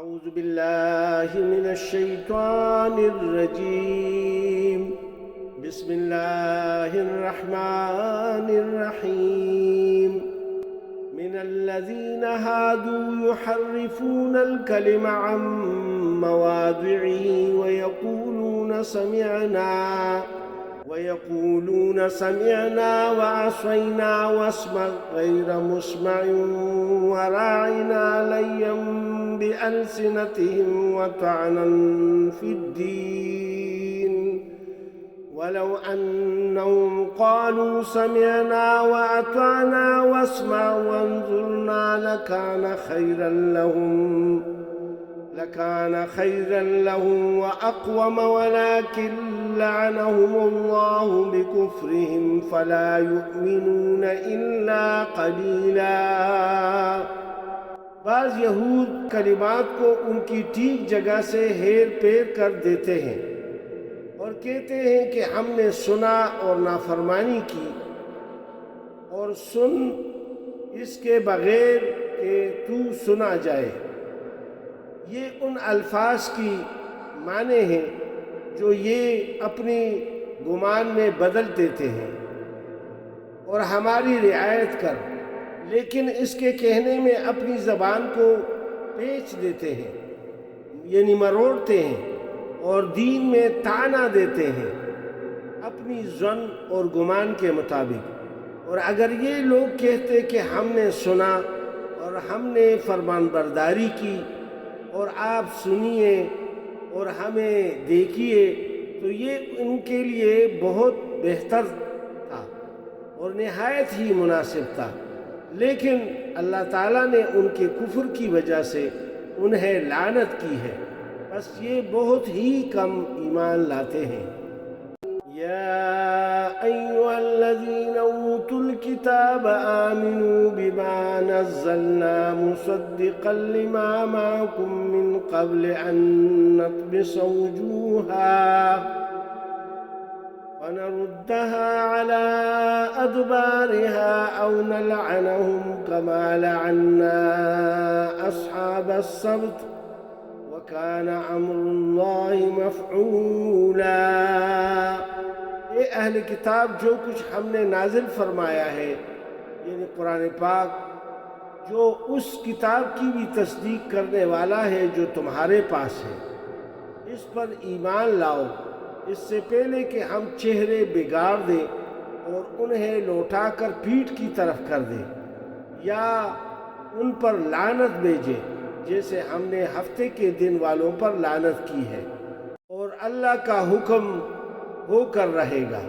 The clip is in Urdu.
أعوذ بالله من الشيطان الرجيم. بسم الله الرحمن الرحيم. من الذين هادوا يحرفون الكلم عن مواضعه ويقولون سمعنا وعصينا واسمع غير مسمع وراعنا ليا بألسنتهم وطعنا في الدين ولو أنهم قالوا سمعنا وأطعنا واسمع وانظرنا لكان خيرا لهم وأقوم ولكن لعنهم الله بكفرهم فلا يؤمنون إلا قليلا. بعض یہود کلمات کو ان کی ٹھیک جگہ سے ہیر پھیر کر دیتے ہیں اور کہتے ہیں کہ ہم نے سنا اور نافرمانی کی، اور سن اس کے بغیر کہ تو سنا جائے. یہ ان الفاظ کی معنی ہیں جو یہ اپنی گمان میں بدل دیتے ہیں اور ہماری رعایت کر، لیکن اس کے کہنے میں اپنی زبان کو پیچ دیتے ہیں، یعنی مروڑتے ہیں اور دین میں طعنہ دیتے ہیں اپنی ظن اور گمان کے مطابق. اور اگر یہ لوگ کہتے کہ ہم نے سنا اور ہم نے فرمان برداری کی اور آپ سنیے اور ہمیں دیکھیے، تو یہ ان کے لیے بہت بہتر تھا اور نہایت ہی مناسب تھا. لیکن اللہ تعالیٰ نے ان کے کفر کی وجہ سے انہیں لعنت کی ہے، بس یہ بہت ہی کم ایمان لاتے ہیں. یا ایھا الذین اوتوا الکتاب آمنوا بما نزلنا مصدقا لما معکم من قبل ان نطمس وجوہا ونردها على أدبارها أو نلعنهم كما لعنا أصحاب السبت وكان أمر الله مفعولا. اے اہل کتاب، جو کچھ ہم نے نازل فرمایا ہے یعنی قرآن پاک، جو اس کتاب کی بھی تصدیق کرنے والا ہے جو تمہارے پاس ہے، اس پر ایمان لاؤ اس سے پہلے کہ ہم چہرے بگاڑ دیں اور انہیں لوٹا کر پیٹھ کی طرف کر دیں یا ان پر لعنت بھیجیں جیسے ہم نے ہفتے کے دن والوں پر لعنت کی ہے، اور اللہ کا حکم ہو کر رہے گا.